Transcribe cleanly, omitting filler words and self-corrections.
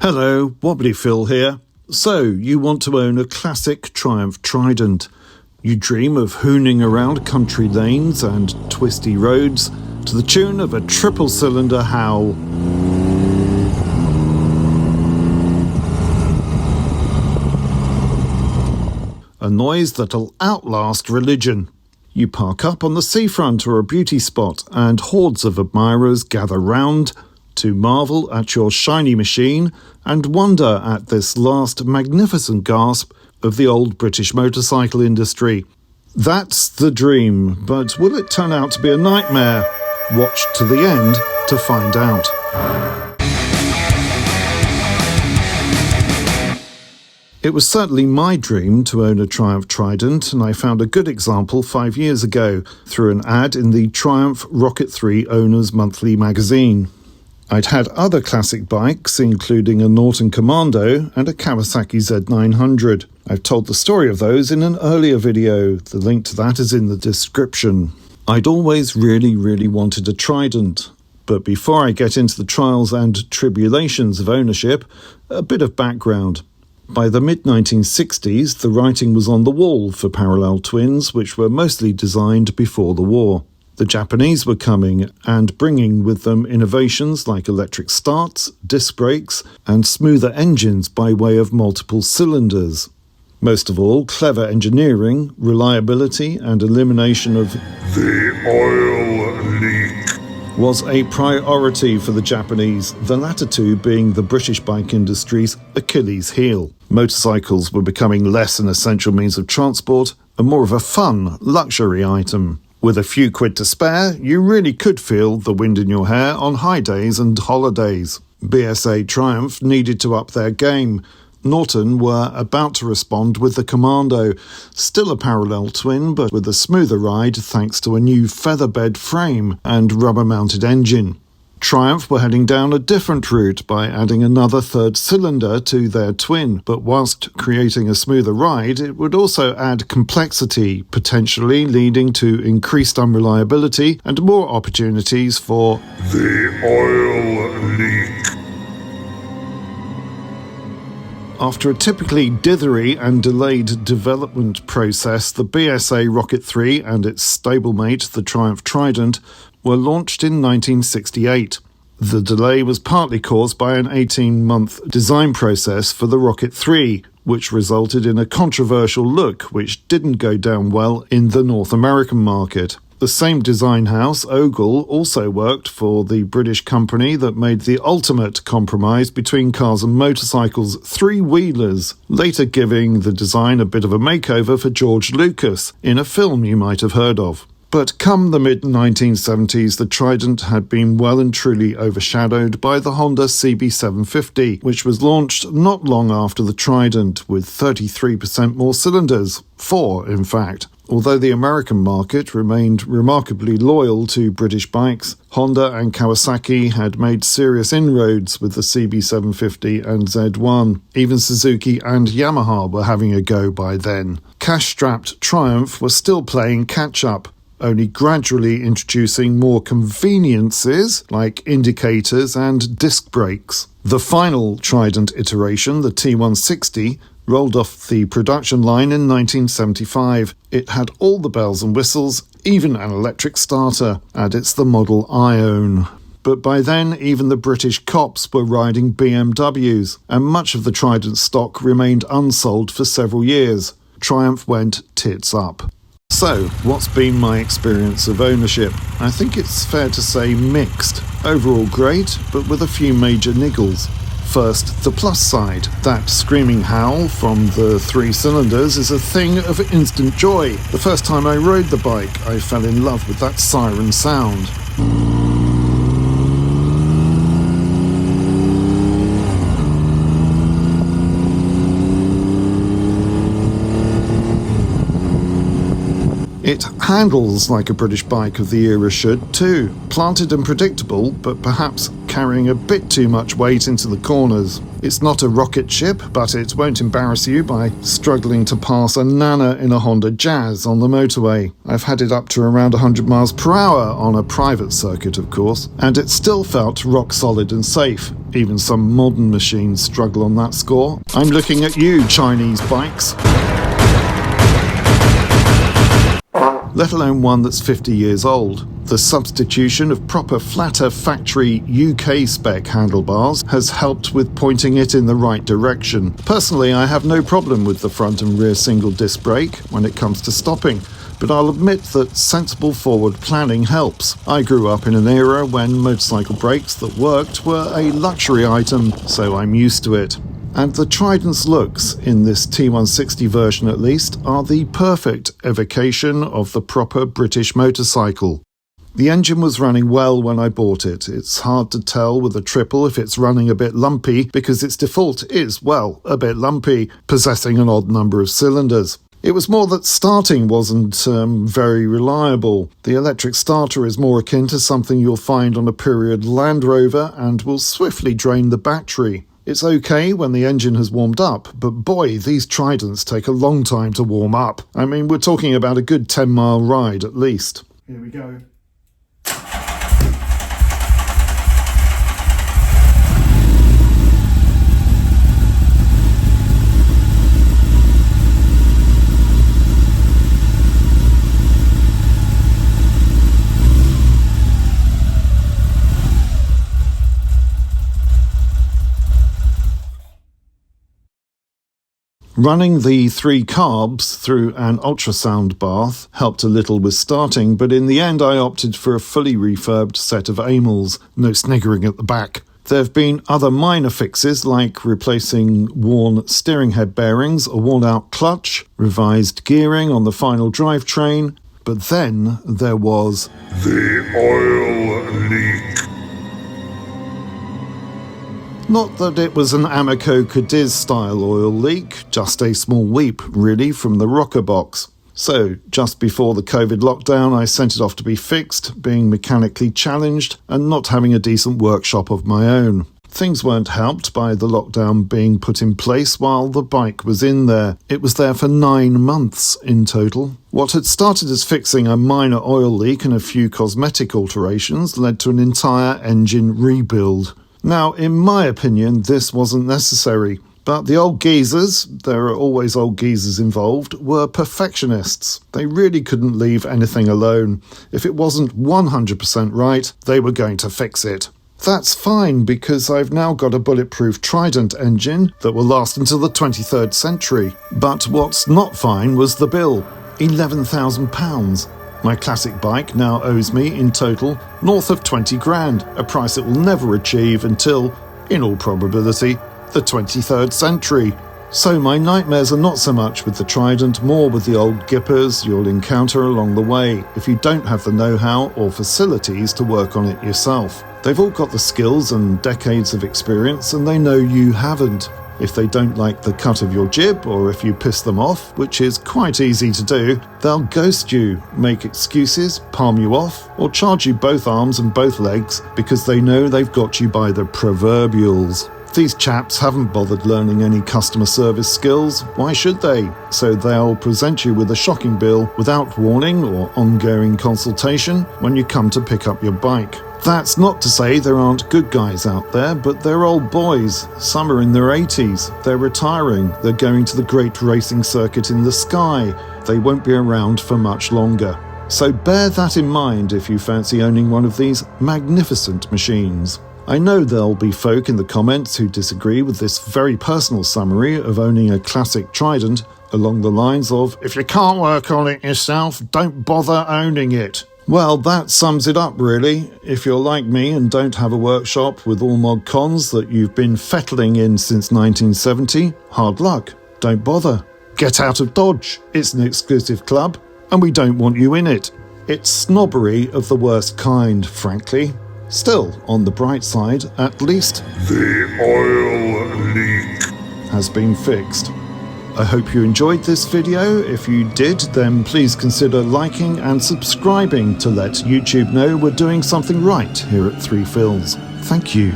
Hello, Wobbly Phil here. So, you want to own a classic Triumph Trident. You dream of hooning around country lanes and twisty roads to the tune of a triple-cylinder howl. A noise that'll outlast religion. You park up on the seafront or a beauty spot and hordes of admirers gather round to marvel at your shiny machine and wonder at this last magnificent gasp of the old British motorcycle industry. That's the dream, but will it turn out to be a nightmare? Watch to the end to find out. It was certainly my dream to own a Triumph Trident, and I found a good example 5 years ago through an ad in the Triumph Rocket 3 Owners Monthly magazine. I'd had other classic bikes, including a Norton Commando and a Kawasaki Z900. I've told the story of those in an earlier video. The link to that is in the description. I'd always really wanted a Trident. But before I get into the trials and tribulations of ownership, a bit of background. By the mid-1960s, the writing was on the wall for parallel twins, which were mostly designed before the war. The Japanese were coming and bringing with them innovations like electric starts, disc brakes, and smoother engines by way of multiple cylinders. Most of all, clever engineering, reliability, and elimination of the oil leak was a priority for the Japanese, the latter two being the British bike industry's Achilles heel. Motorcycles were becoming less an essential means of transport and more of a fun, luxury item. With a few quid to spare, you really could feel the wind in your hair on high days and holidays. BSA Triumph needed to up their game. Norton were about to respond with the Commando, still a parallel twin but with a smoother ride thanks to a new featherbed frame and rubber-mounted engine. Triumph were heading down a different route by adding another third cylinder to their twin, but whilst creating a smoother ride, it would also add complexity, potentially leading to increased unreliability and more opportunities for the oil leak. After a typically dithery and delayed development process, the BSA Rocket 3 and its stablemate, the Triumph Trident, were launched in 1968. The delay was partly caused by an 18-month design process for the Rocket 3, which resulted in a controversial look which didn't go down well in the North American market. The same design house, Ogle, also worked for the British company that made the ultimate compromise between cars and motorcycles, three-wheelers, later giving the design a bit of a makeover for George Lucas in a film you might have heard of. But come the mid-1970s, the Trident had been well and truly overshadowed by the Honda CB750, which was launched not long after the Trident, with 33% more cylinders. 4, in fact. Although the American market remained remarkably loyal to British bikes, Honda and Kawasaki had made serious inroads with the CB750 and Z1. Even Suzuki and Yamaha were having a go by then. Cash-strapped Triumph was still playing catch-up, only gradually introducing more conveniences like indicators and disc brakes. The final Trident iteration, the T160, rolled off the production line in 1975. It had all the bells and whistles, even an electric starter, and it's the model I own. But by then, even the British cops were riding BMWs, and much of the Trident stock remained unsold for several years. Triumph went tits up. So, what's been my experience of ownership? I think it's fair to say mixed. Overall great, but with a few major niggles. First, the plus side. That screaming howl from the 3 cylinders is a thing of instant joy. The first time I rode the bike, I fell in love with that siren sound. It handles like a British bike of the era should too. Planted and predictable, but perhaps carrying a bit too much weight into the corners. It's not a rocket ship, but it won't embarrass you by struggling to pass a Nana in a Honda Jazz on the motorway. I've had it up to around 100 miles per hour on a private circuit, of course, and it still felt rock solid and safe. Even some modern machines struggle on that score. I'm looking at you, Chinese bikes. Let alone one that's 50 years old. The substitution of proper flatter factory UK spec handlebars has helped with pointing it in the right direction. Personally, I have no problem with the front and rear single disc brake when it comes to stopping, but I'll admit that sensible forward planning helps. I grew up in an era when motorcycle brakes that worked were a luxury item, so I'm used to it. And the Trident's looks, in this T160 version at least, are the perfect evocation of the proper British motorcycle. The engine was running well when I bought it. It's hard to tell with a triple if it's running a bit lumpy because its default is, well, a bit lumpy, possessing an odd number of cylinders. It was more that starting wasn't very reliable. The electric starter is more akin to something you'll find on a period Land Rover and will swiftly drain the battery. It's okay when the engine has warmed up, but boy, these Tridents take a long time to warm up. I mean, we're talking about a good 10-mile ride at least. Here we go. Running the 3 carbs through an ultrasound bath helped a little with starting, but in the end I opted for a fully refurbed set of amals, no sniggering at the back. There have been other minor fixes like replacing worn steering head bearings, a worn-out clutch, revised gearing on the final drivetrain, but then there was the oil leak. Not that it was an Amoco Cadiz style oil leak, just a small weep really from the rocker box. So, just before the COVID lockdown I sent it off to be fixed, being mechanically challenged and not having a decent workshop of my own. Things weren't helped by the lockdown being put in place while the bike was in there. It was there for 9 months in total. What had started as fixing a minor oil leak and a few cosmetic alterations led to an entire engine rebuild. Now, in my opinion, this wasn't necessary, but the old geezers, there are always old geezers involved, were perfectionists. They really couldn't leave anything alone. If it wasn't 100% right, they were going to fix it. That's fine, because I've now got a bulletproof Trident engine that will last until the 23rd century. But what's not fine was the bill, £11,000. My classic bike now owes me, in total, north of 20 grand, a price it will never achieve until, in all probability, the 23rd century. So my nightmares are not so much with the Trident, more with the old gippers you'll encounter along the way if you don't have the know-how or facilities to work on it yourself. They've all got the skills and decades of experience, and they know you haven't. If they don't like the cut of your jib, or if you piss them off, which is quite easy to do, they'll ghost you, make excuses, palm you off, or charge you both arms and both legs because they know they've got you by the proverbials. These chaps haven't bothered learning any customer service skills, why should they? So they'll present you with a shocking bill without warning or ongoing consultation when you come to pick up your bike. That's not to say there aren't good guys out there, but they're old boys. Some are in their 80s. They're retiring. They're going to the great racing circuit in the sky. They won't be around for much longer. So bear that in mind if you fancy owning one of these magnificent machines. I know there'll be folk in the comments who disagree with this very personal summary of owning a classic Trident along the lines of, if you can't work on it yourself, don't bother owning it. Well, that sums it up really. If you're like me and don't have a workshop with all mod cons that you've been fettling in since 1970, hard luck. Don't bother. Get out of Dodge. It's an exclusive club, and we don't want you in it. It's snobbery of the worst kind, frankly. Still, on the bright side, at least the oil leak has been fixed. I hope you enjoyed this video. If you did, then please consider liking and subscribing to let YouTube know we're doing something right here at 3 Phils. Thank you.